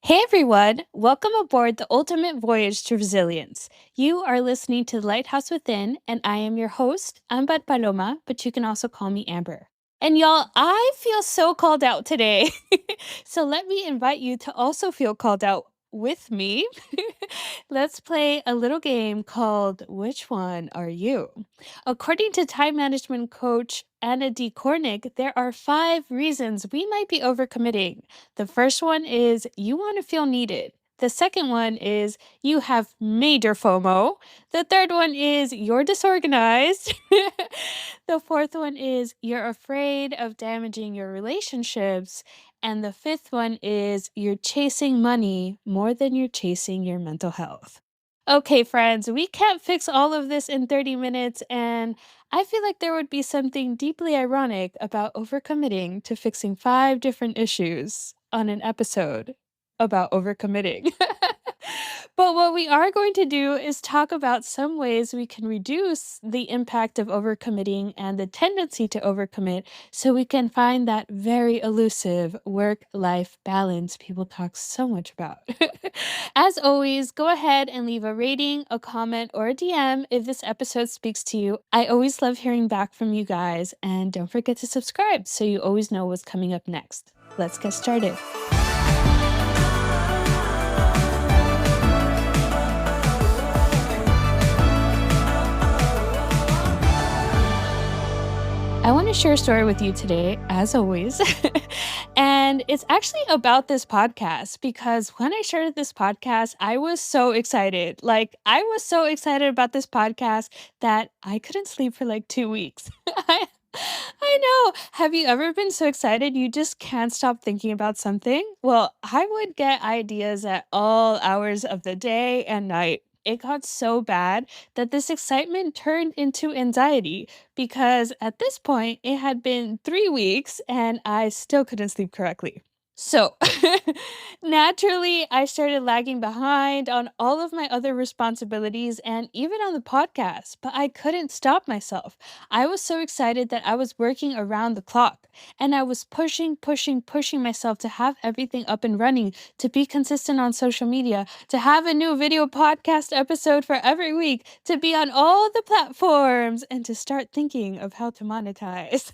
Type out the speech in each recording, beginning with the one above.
Hey everyone, welcome aboard the ultimate voyage to resilience. You are listening to The Lighthouse Within, and I am your host, Ambar Paloma, but you can also call me Amber. And y'all, I feel so called out today. So let me invite you to also feel called out with me. Let's play a little game called Which One Are You? According to time management coach Anna D. Kornick, there are 5 reasons we might be overcommitting. The first one is you want to feel needed. The second one is you have major FOMO. The third one is you're disorganized. The fourth one is you're afraid of damaging your relationships. And the fifth one is you're chasing money more than you're chasing your mental health. Okay, friends, we can't fix all of this in 30 minutes, and I feel like there would be something deeply ironic about overcommitting to fixing 5 different issues on an episode about overcommitting. But what we are going to do is talk about some ways we can reduce the impact of overcommitting and the tendency to overcommit so we can find that very elusive work life balance people talk so much about. As always, go ahead and leave a rating, a comment, or a DM if this episode speaks to you. I always love hearing back from you guys, and don't forget to subscribe so you always know what's coming up next. Let's get started. I want to share a story with you today, as always. And it's actually about this podcast because when I started this podcast, I was so excited. I was so excited about this podcast that I couldn't sleep for like 2 weeks. I know. Have you ever been so excited you just can't stop thinking about something? Well, I would get ideas at all hours of the day and night. It got so bad that this excitement turned into anxiety because at this point it had been 3 weeks and I still couldn't sleep correctly. So, naturally, I started lagging behind on all of my other responsibilities and even on the podcast, but I couldn't stop myself. I was so excited that I was working around the clock and I was pushing myself to have everything up and running, to be consistent on social media, to have a new video podcast episode for every week, to be on all the platforms, and to start thinking of how to monetize.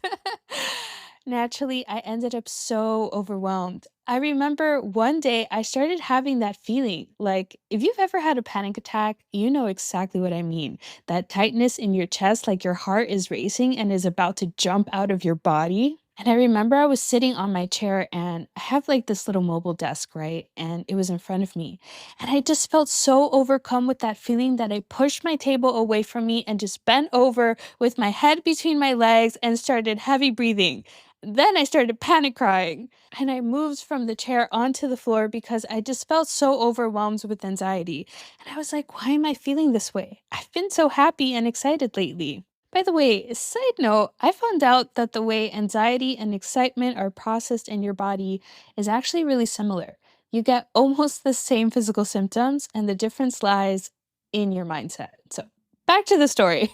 Naturally, I ended up so overwhelmed. I remember one day I started having that feeling. Like, if you've ever had a panic attack, you know exactly what I mean. That tightness in your chest, like your heart is racing and is about to jump out of your body. And I remember I was sitting on my chair and I have like this little mobile desk, right? And it was in front of me. And I just felt so overcome with that feeling that I pushed my table away from me and just bent over with my head between my legs and started heavy breathing. Then I started panic crying and I moved from the chair onto the floor because I just felt so overwhelmed with anxiety. And I was like, why am I feeling this way? I've been so happy and excited lately. By the way, side note, I found out that the way anxiety and excitement are processed in your body is actually really similar. You get almost the same physical symptoms, and the difference lies in your mindset. So, back to the story.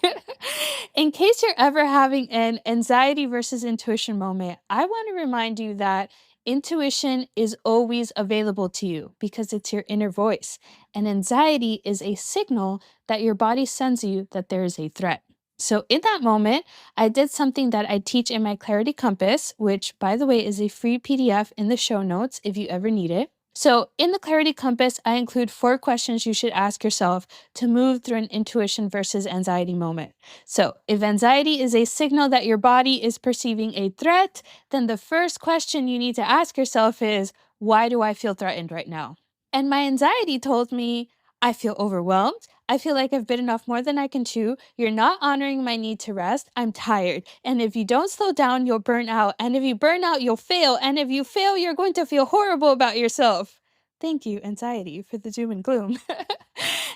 In case you're ever having an anxiety versus intuition moment, I want to remind you that intuition is always available to you because it's your inner voice, and anxiety is a signal that your body sends you that there is a threat. So, in that moment, I did something that I teach in my Clarity Compass, which, by the way, is a free PDF in the show notes if you ever need it. So, in the Clarity Compass, I include 4 questions you should ask yourself to move through an intuition versus anxiety moment. So, if anxiety is a signal that your body is perceiving a threat, then the first question you need to ask yourself is, why do I feel threatened right now? And my anxiety told me, I feel overwhelmed. I feel like I've bitten off more than I can chew. You're not honoring my need to rest. I'm tired. And if you don't slow down, you'll burn out. And if you burn out, you'll fail. And if you fail, you're going to feel horrible about yourself. Thank you, anxiety, for the doom and gloom.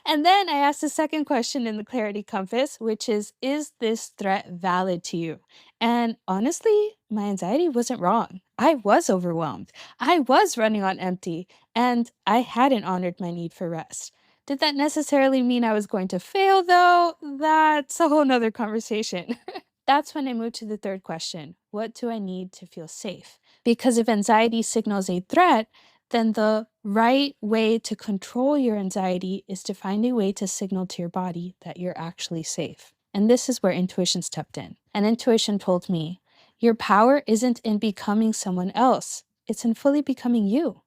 And then I asked the second question in the Clarity Compass, which is this threat valid to you? And honestly, my anxiety wasn't wrong. I was overwhelmed. I was running on empty, and I hadn't honored my need for rest. Did that necessarily mean I was going to fail, though? That's a whole nother conversation. That's when I moved to the third question. What do I need to feel safe? Because if anxiety signals a threat, then the right way to control your anxiety is to find a way to signal to your body that you're actually safe. And this is where intuition stepped in. And intuition told me, your power isn't in becoming someone else, it's in fully becoming you.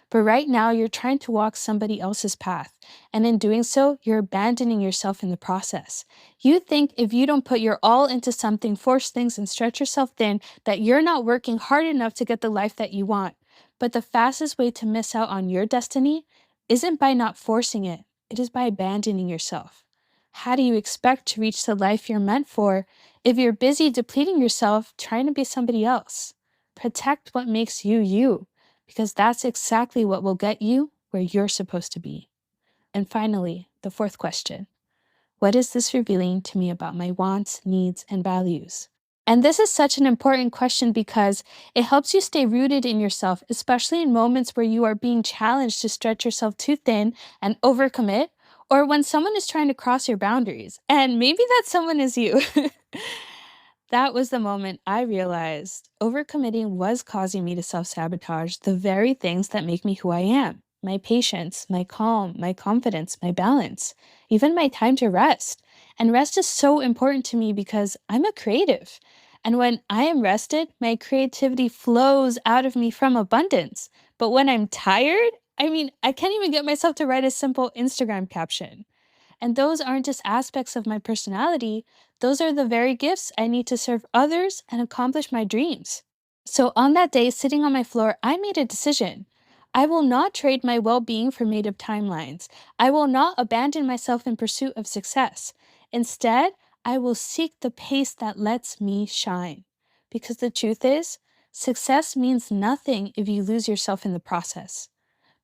But right now, you're trying to walk somebody else's path. And in doing so, you're abandoning yourself in the process. You think if you don't put your all into something, force things, and stretch yourself thin, that you're not working hard enough to get the life that you want. But the fastest way to miss out on your destiny isn't by not forcing it, it is by abandoning yourself. How do you expect to reach the life you're meant for if you're busy depleting yourself trying to be somebody else? Protect what makes you you, because that's exactly what will get you where you're supposed to be. And finally, the fourth question. What is this revealing to me about my wants, needs, and values? And this is such an important question because it helps you stay rooted in yourself, especially in moments where you are being challenged to stretch yourself too thin and overcommit, or when someone is trying to cross your boundaries. And maybe that someone is you. That was the moment I realized overcommitting was causing me to self sabotage the very things that make me who I am: my patience, my calm, my confidence, my balance, even my time to rest. And rest is so important to me because I'm a creative. And when I am rested, my creativity flows out of me from abundance. But when I'm tired, I can't even get myself to write a simple Instagram caption. And those aren't just aspects of my personality, those are the very gifts I need to serve others and accomplish my dreams. So on that day, sitting on my floor, I made a decision. I will not trade my well being for made up timelines. I will not abandon myself in pursuit of success. Instead, I will seek the pace that lets me shine. Because the truth is, success means nothing if you lose yourself in the process.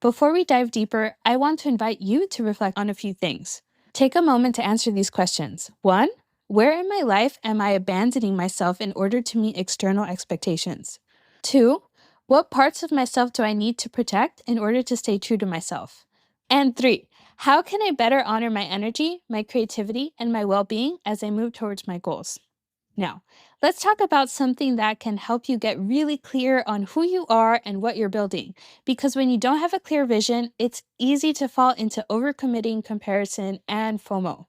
Before we dive deeper, I want to invite you to reflect on a few things. Take a moment to answer these questions. 1, where in my life am I abandoning myself in order to meet external expectations? 2, what parts of myself do I need to protect in order to stay true to myself? And 3, how can I better honor my energy, my creativity, and my well being as I move towards my goals? Now, let's talk about something that can help you get really clear on who you are and what you're building. Because when you don't have a clear vision, it's easy to fall into overcommitting, comparison, and FOMO.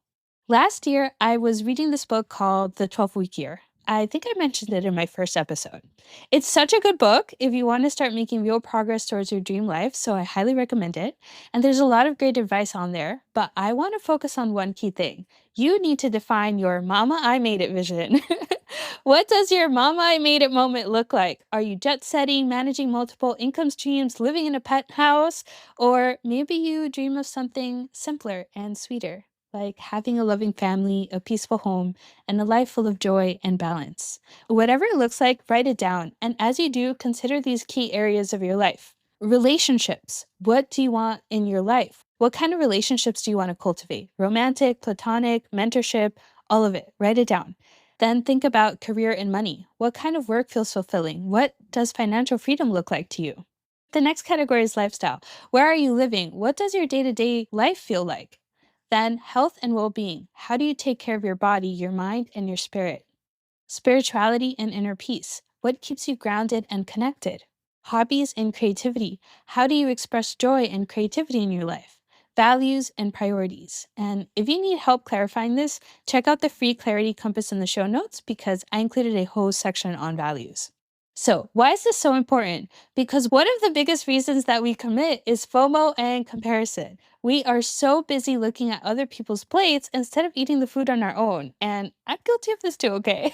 Last year, I was reading this book called The 12-Week Year. I think I mentioned it in my first episode. It's such a good book if you want to start making real progress towards your dream life, so I highly recommend it. And there's a lot of great advice on there, but I want to focus on one key thing. You need to define your Mama I Made It vision. What does your Mama I Made It moment look like? Are you jet setting, managing multiple income streams, living in a pet house? Or maybe you dream of something simpler and sweeter, like having a loving family, a peaceful home, and a life full of joy and balance. Whatever it looks like, write it down. And as you do, consider these key areas of your life. Relationships. What do you want in your life? What kind of relationships do you want to cultivate? Romantic, platonic, mentorship, all of it. Write it down. Then think about career and money. What kind of work feels fulfilling? What does financial freedom look like to you? The next category is lifestyle. Where are you living? What does your day to day life feel like? Then, health and well being. How do you take care of your body, your mind, and your spirit? Spirituality and inner peace. What keeps you grounded and connected? Hobbies and creativity. How do you express joy and creativity in your life? Values and priorities. And if you need help clarifying this, check out the free Clarity Compass in the show notes because I included a whole section on values. So, why is this so important? Because one of the biggest reasons that we commit is FOMO and comparison. We are so busy looking at other people's plates instead of eating the food on our own. And I'm guilty of this too, okay?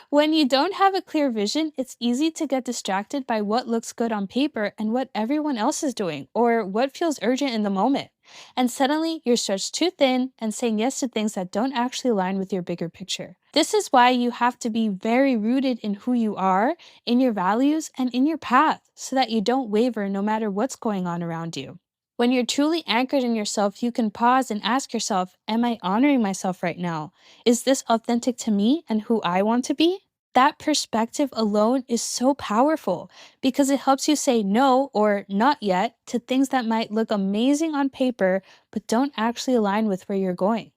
When you don't have a clear vision, it's easy to get distracted by what looks good on paper and what everyone else is doing, or what feels urgent in the moment. And suddenly, you're stretched too thin and saying yes to things that don't actually align with your bigger picture. This is why you have to be very rooted in who you are, in your values, and in your path so that you don't waver no matter what's going on around you. When you're truly anchored in yourself, you can pause and ask yourself, am I honoring myself right now? Is this authentic to me and who I want to be? That perspective alone is so powerful because it helps you say no or not yet to things that might look amazing on paper but don't actually align with where you're going.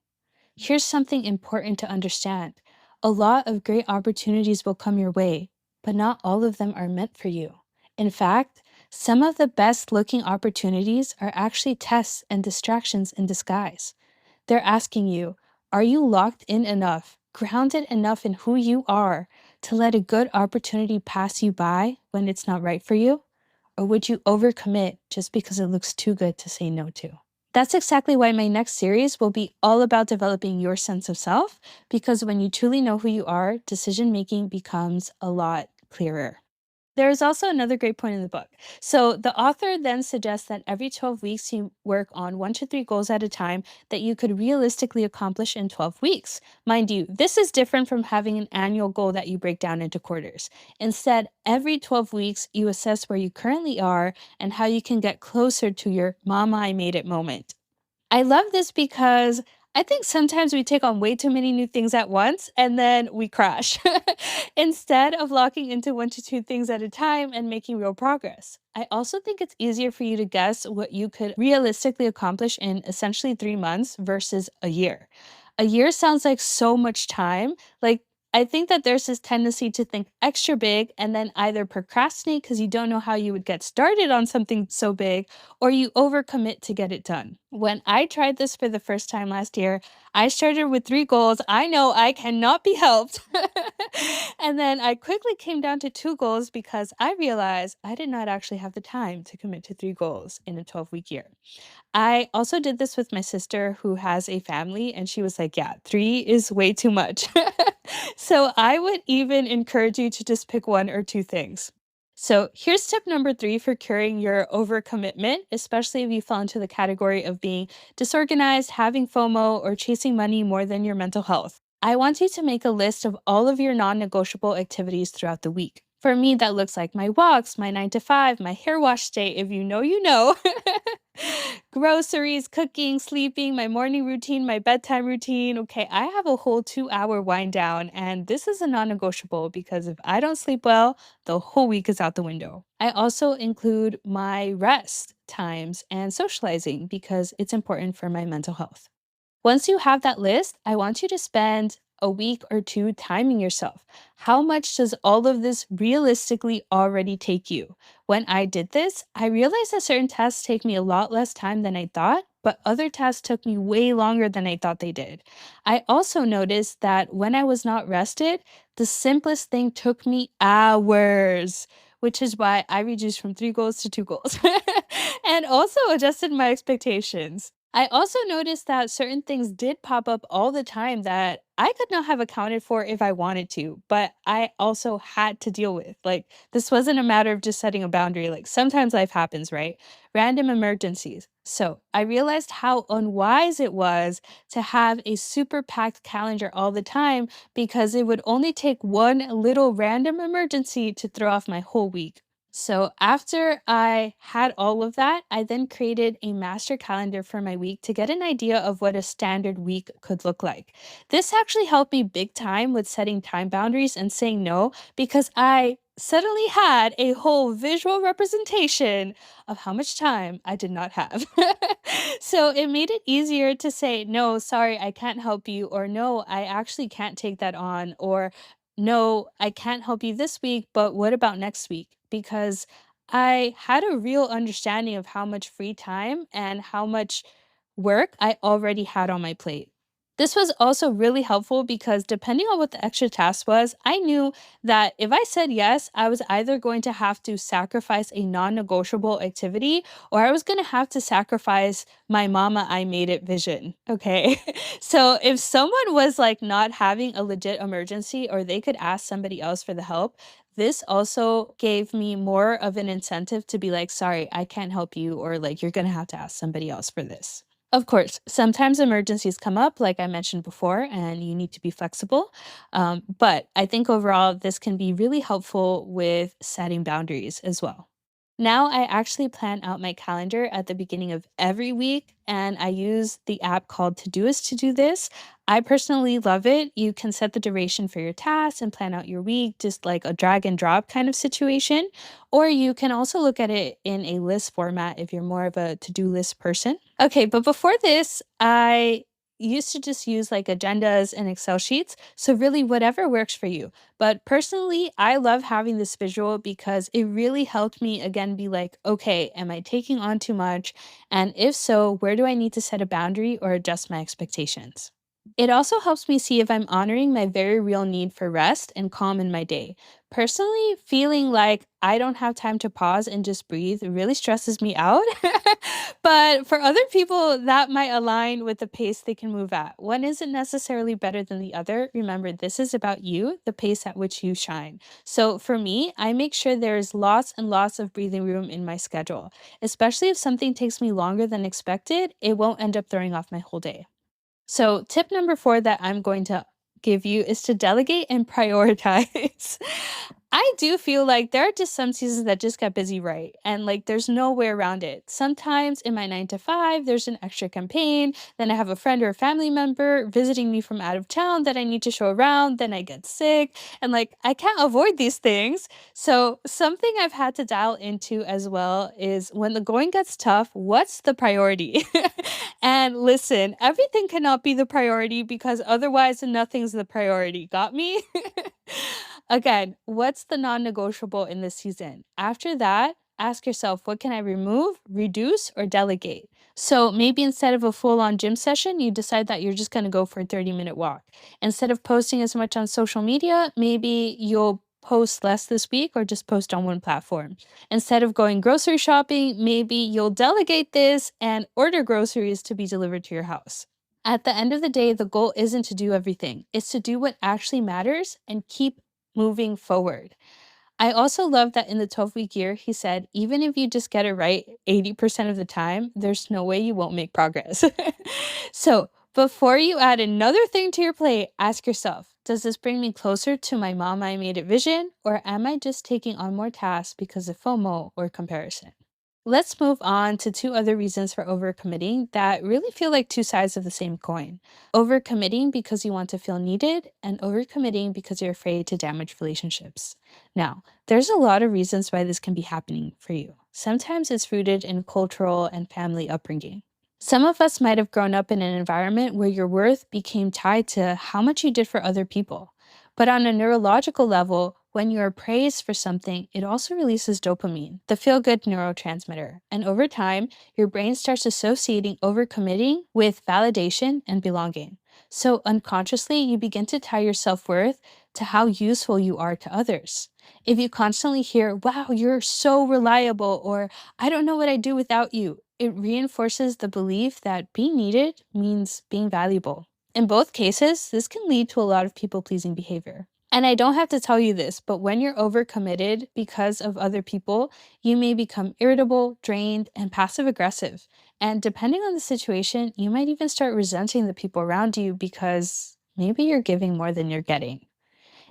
Here's something important to understand. A lot of great opportunities will come your way, but not all of them are meant for you. In fact, Some of the best looking opportunities are actually tests and distractions in disguise. They're asking you, are you locked in enough, grounded enough in who you are to let a good opportunity pass you by when it's not right for you? Or would you overcommit just because it looks too good to say no to? That's exactly why my next series will be all about developing your sense of self, because when you truly know who you are, decision making becomes a lot clearer. There is also another great point in the book. So, the author then suggests that every 12 weeks you work on 1 to 3 goals at a time that you could realistically accomplish in 12 weeks. Mind you, this is different from having an annual goal that you break down into quarters. Instead, every 12 weeks, you assess where you currently are and how you can get closer to your Mama I Made It moment. I love this because I think sometimes we take on way too many new things at once and then we crash instead of locking into 1 to 2 things at a time and making real progress. I also think it's easier for you to guess what you could realistically accomplish in essentially 3 months versus a year. A year sounds like so much time. Like, I think that there's this tendency to think extra big and then either procrastinate because you don't know how you would get started on something so big, or you overcommit to get it done. When I tried this for the first time last year, I started with 3 goals. I know I cannot be helped. And then I quickly came down to 2 goals because I realized I did not actually have the time to commit to 3 goals in a 12-week year. I also did this with my sister who has a family, and she was like, yeah, 3 is way too much. So I would even encourage you to just pick 1 or 2 things. So here's tip number 3 for curing your overcommitment, especially if you fall into the category of being disorganized, having FOMO, or chasing money more than your mental health. I want you to make a list of all of your non negotiable activities throughout the week. For me, that looks like my walks, my 9 to 5, my hair wash day. If you know, you know. Groceries, cooking, sleeping, my morning routine, my bedtime routine. Okay, I have a whole 2 hour wind down, and this is a non negotiable because if I don't sleep well, the whole week is out the window. I also include my rest times and socializing because it's important for my mental health. Once you have that list, I want you to spend a week or two timing yourself. How much does all of this realistically already take you? When I did this, I realized that certain tasks take me a lot less time than I thought, but other tasks took me way longer than I thought they did. I also noticed that when I was not rested, the simplest thing took me hours, which is why I reduced from 3 goals to 2 goals and also adjusted my expectations. I also noticed that certain things did pop up all the time that I could not have accounted for if I wanted to, but I also had to deal with. Like, this wasn't a matter of just setting a boundary. Like, sometimes life happens, right? Random emergencies. So I realized how unwise it was to have a super packed calendar all the time because it would only take one little random emergency to throw off my whole week. So after I had all of that, I then created a master calendar for my week to get an idea of what a standard week could look like. This actually helped me big time with setting time boundaries and saying no because I suddenly had a whole visual representation of how much time I did not have. So it made it easier to say, no, sorry, I can't help you, or no, I actually can't take that on, or no, I can't help you this week, but what about next week? Because I had a real understanding of how much free time and how much work I already had on my plate. This was also really helpful because depending on what the extra task was, I knew that if I said yes, I was either going to have to sacrifice a non negotiable activity or I was going to have to sacrifice my Mama I Made It vision. Okay. So if someone was like not having a legit emergency or they could ask somebody else for the help, this also gave me more of an incentive to be like, sorry, I can't help you, or like, you're going to have to ask somebody else for this. Of course, sometimes emergencies come up, like I mentioned before, and you need to be flexible. But I think overall, this can be really helpful with setting boundaries as well. Now I actually plan out my calendar at the beginning of every week, and I use the app called Todoist to do this. I personally love it. You can set the duration for your tasks and plan out your week, just like a drag and drop kind of situation. Or you can also look at it in a list format if you're more of a to do list person. Okay, but before this, I used to just use like agendas and Excel sheets. So, really, whatever works for you. But personally, I love having this visual because it really helped me again be like, okay, am I taking on too much? And if so, where do I need to set a boundary or adjust my expectations? It also helps me see if I'm honoring my very real need for rest and calm in my day. Personally, feeling like I don't have time to pause and just breathe really stresses me out. But for other people, that might align with the pace they can move at. One isn't necessarily better than the other. Remember, this is about you, the pace at which you shine. So for me, I make sure there's lots and lots of breathing room in my schedule, especially if something takes me longer than expected, it won't end up throwing off my whole day. So, tip number 4 that I'm going to give you is to delegate and prioritize. I do feel like there are just some seasons that just get busy, right? And like there's no way around it. Sometimes in my 9 to 5, there's an extra campaign. Then I have a friend or a family member visiting me from out of town that I need to show around. Then I get sick. And like I can't avoid these things. So, something I've had to dial into as well is when the going gets tough, what's the priority? And listen, everything cannot be the priority because otherwise nothing's the priority. Got me? Again, what's the non negotiable in this season? After that, ask yourself, what can I remove, reduce, or delegate? So maybe instead of a full on gym session, you decide that you're just going to go for a 30-minute walk. Instead of posting as much on social media, maybe you'll post less this week or just post on one platform. Instead of going grocery shopping, maybe you'll delegate this and order groceries to be delivered to your house. At the end of the day, the goal isn't to do everything, it's to do what actually matters and keep moving forward. I also love that in the 12-week year, he said, even if you just get it right 80% of the time, there's no way you won't make progress. So, before you add another thing to your plate, ask yourself, does this bring me closer to my mom I made it vision, or am I just taking on more tasks because of FOMO or comparison? Let's move on to two other reasons for overcommitting that really feel like two sides of the same coin. Overcommitting because you want to feel needed, and overcommitting because you're afraid to damage relationships. Now, there's a lot of reasons why this can be happening for you. Sometimes it's rooted in cultural and family upbringing. Some of us might have grown up in an environment where your worth became tied to how much you did for other people. But on a neurological level, when you are praised for something, it also releases dopamine, the feel good neurotransmitter. And over time, your brain starts associating overcommitting with validation and belonging. So unconsciously, you begin to tie your self worth to how useful you are to others. If you constantly hear, wow, you're so reliable, or I don't know what I'd do without you, it reinforces the belief that being needed means being valuable. In both cases, this can lead to a lot of people pleasing behavior. And I don't have to tell you this, but when you're overcommitted because of other people, you may become irritable, drained, and passive aggressive. And depending on the situation, you might even start resenting the people around you because maybe you're giving more than you're getting.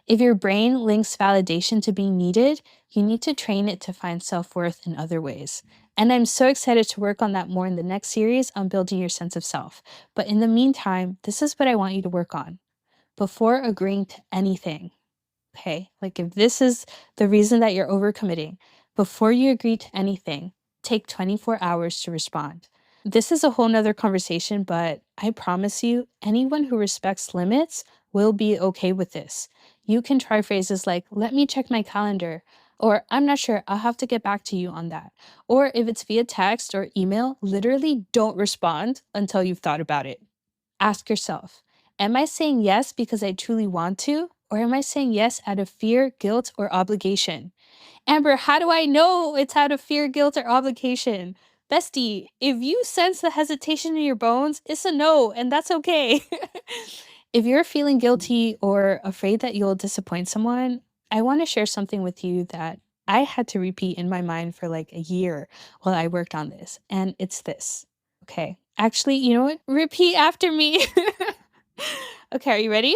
If your brain links validation to being needed, you need to train it to find self worth in other ways. And I'm so excited to work on that more in the next series on building your sense of self. But in the meantime, this is what I want you to work on. Before agreeing to anything, okay? Like if this is the reason that you're overcommitting, before you agree to anything, take 24 hours to respond. This is a whole nother conversation, but I promise you, anyone who respects limits will be okay with this. You can try phrases like, let me check my calendar, or I'm not sure, I'll have to get back to you on that. Or if it's via text or email, literally don't respond until you've thought about it. Ask yourself, am I saying yes because I truly want to? Or am I saying yes out of fear, guilt, or obligation? Amber, how do I know it's out of fear, guilt, or obligation? Bestie, if you sense the hesitation in your bones, it's a no, and that's okay. If you're feeling guilty or afraid that you'll disappoint someone, I want to share something with you that I had to repeat in my mind for like a year while I worked on this. And it's this. Okay. Actually, you know what? Repeat after me. Okay, are you ready?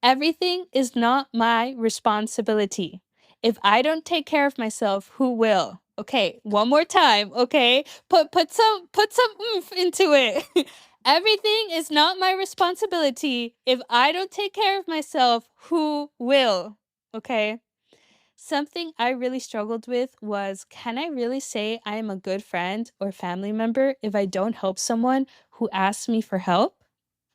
Everything is not my responsibility. If I don't take care of myself, who will? Okay, one more time, okay? Put some oomph into it. Everything is not my responsibility. If I don't take care of myself, who will? Okay? Something I really struggled with was, can I really say I am a good friend or family member if I don't help someone who asks me for help?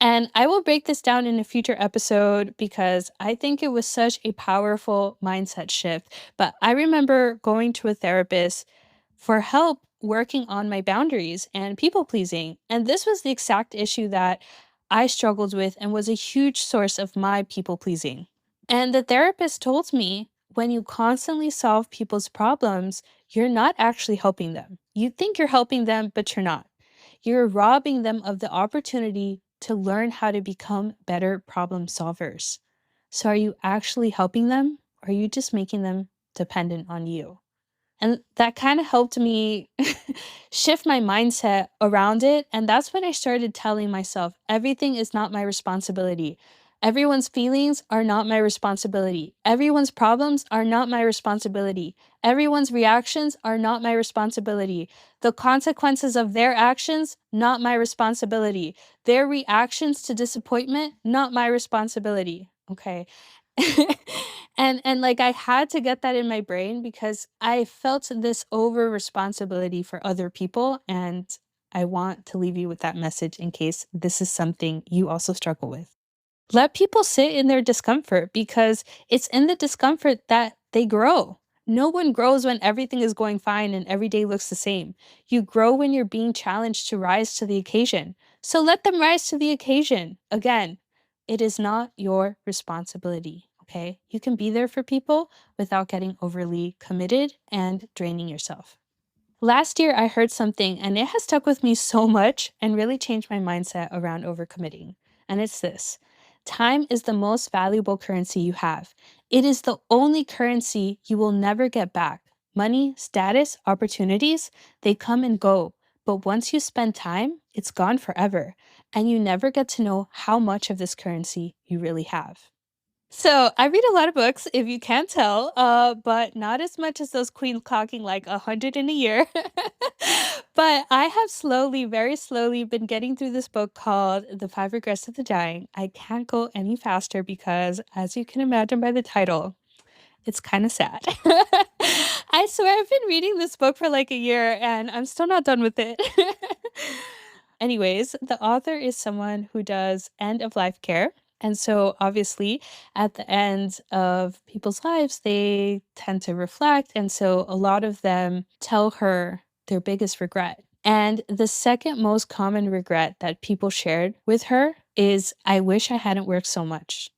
And I will break this down in a future episode because I think it was such a powerful mindset shift. But I remember going to a therapist for help working on my boundaries and people pleasing. And this was the exact issue that I struggled with and was a huge source of my people pleasing. And the therapist told me when you constantly solve people's problems, you're not actually helping them. You think you're helping them, but you're not. You're robbing them of the opportunity to learn how to become better problem solvers. So, are you actually helping them, or are you just making them dependent on you? And that kind of helped me shift my mindset around it. And that's when I started telling myself everything is not my responsibility. Everyone's feelings are not my responsibility. Everyone's problems are not my responsibility. Everyone's reactions are not my responsibility. The consequences of their actions, not my responsibility. Their reactions to disappointment, not my responsibility. Okay. And like I had to get that in my brain because I felt this over responsibility for other people, and I want to leave you with that message in case this is something you also struggle with. Let people sit in their discomfort because it's in the discomfort that they grow. No one grows when everything is going fine and every day looks the same. You grow when you're being challenged to rise to the occasion. So let them rise to the occasion. Again, it is not your responsibility. Okay. You can be there for people without getting overly committed and draining yourself. Last year, I heard something and it has stuck with me so much and really changed my mindset around overcommitting. And it's this: time is the most valuable currency you have. It is the only currency you will never get back. Money, status, opportunities, they come and go. But once you spend time, it's gone forever. And you never get to know how much of this currency you really have. So I read a lot of books, if you can't tell, but not as much as those queens clocking like 100 in a year. But I have slowly, very slowly, been getting through this book called The Five Regrets of the Dying. I can't go any faster because, as you can imagine by the title, it's kind of sad. I swear I've been reading this book for like a year and I'm still not done with it. Anyways, the author is someone who does end of life care. And so, obviously, at the end of people's lives, they tend to reflect. And so, a lot of them tell her their biggest regret. And the second most common regret that people shared with her is, I wish I hadn't worked so much.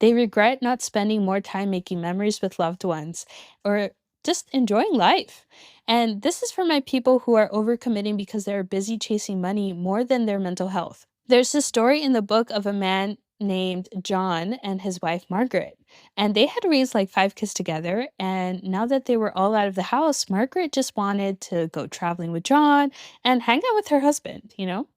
They regret not spending more time making memories with loved ones or just enjoying life. And this is for my people who are overcommitting because they're busy chasing money more than their mental health. There's a story in the book of a man named John and his wife Margaret. And they had raised like five kids together. And now that they were all out of the house, Margaret just wanted to go traveling with John and hang out with her husband, you know?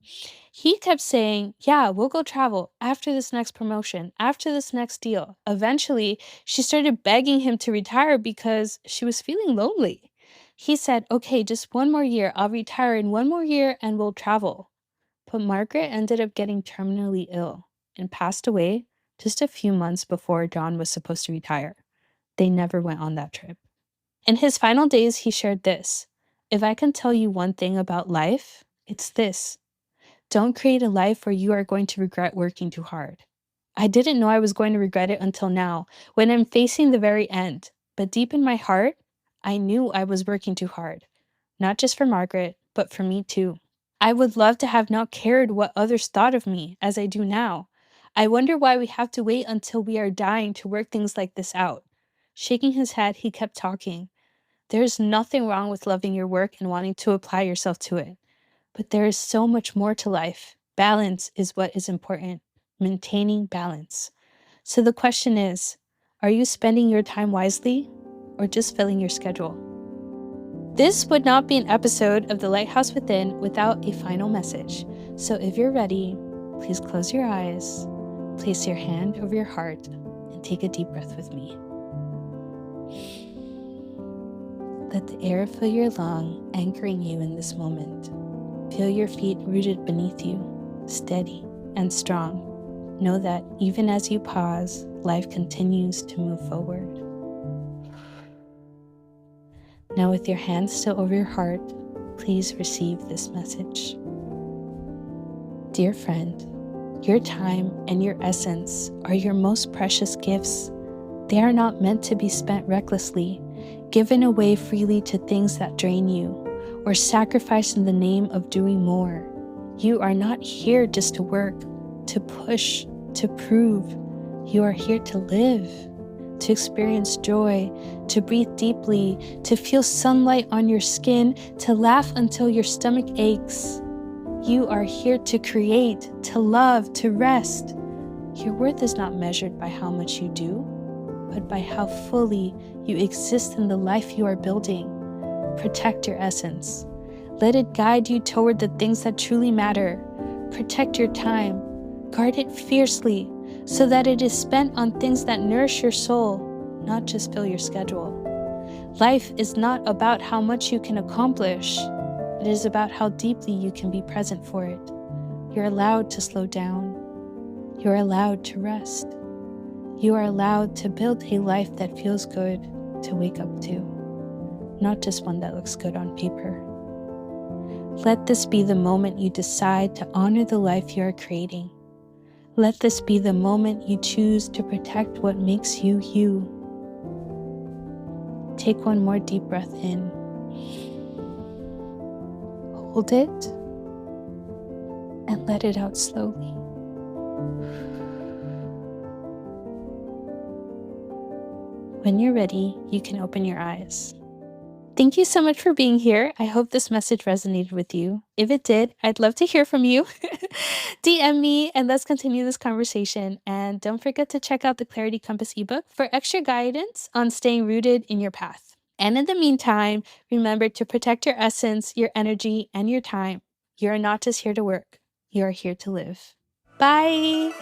He kept saying, yeah, we'll go travel after this next promotion, after this next deal. Eventually, she started begging him to retire because she was feeling lonely. He said, okay, just one more year. I'll retire in one more year and we'll travel. But Margaret ended up getting terminally ill and passed away just a few months before John was supposed to retire. They never went on that trip. In his final days, he shared this: if I can tell you one thing about life, it's this: don't create a life where you are going to regret working too hard. I didn't know I was going to regret it until now, when I'm facing the very end. But deep in my heart, I knew I was working too hard. Not just for Margaret, but for me too. I would love to have not cared what others thought of me as I do now. I wonder why we have to wait until we are dying to work things like this out. Shaking his head, he kept talking. There's nothing wrong with loving your work and wanting to apply yourself to it. But there is so much more to life. Balance is what is important. Maintaining balance. So the question is, are you spending your time wisely or just filling your schedule? This would not be an episode of The Lighthouse Within without a final message. So if you're ready, please close your eyes, place your hand over your heart, and take a deep breath with me. Let the air fill your lung, anchoring you in this moment. Feel your feet rooted beneath you, steady and strong. Know that even as you pause, life continues to move forward. Now, with your hands still over your heart, please receive this message. Dear friend, Your time and your essence are your most precious gifts. They are not meant to be spent recklessly, given away freely to things that drain you, or sacrificed in the name of doing more. You are not here just to work, to push, to prove. You are here to live, to experience joy, to breathe deeply, to feel sunlight on your skin, to laugh until your stomach aches. You are here to create, to love, to rest. Your worth is not measured by how much you do, but by how fully you exist in the life you are building. Protect your essence. Let it guide you toward the things that truly matter. Protect your time. Guard it fiercely so that it is spent on things that nourish your soul, not just fill your schedule. Life is not about how much you can accomplish. It is about how deeply you can be present for it. You're allowed to slow down. You're allowed to rest. You are allowed to build a life that feels good to wake up to, not just one that looks good on paper. Let this be the moment you decide to honor the life you are creating. Let this be the moment you choose to protect what makes you you. Take one more deep breath in. Hold it and let it out slowly. When you're ready, you can open your eyes. Thank you so much for being here. I hope this message resonated with you. If it did, I'd love to hear from you. DM me and let's continue this conversation. And don't forget to check out the Clarity Compass ebook for extra guidance on staying rooted in your path. And in the meantime, remember to protect your essence, your energy, and your time. You're not just here to work. You're here to live. Bye.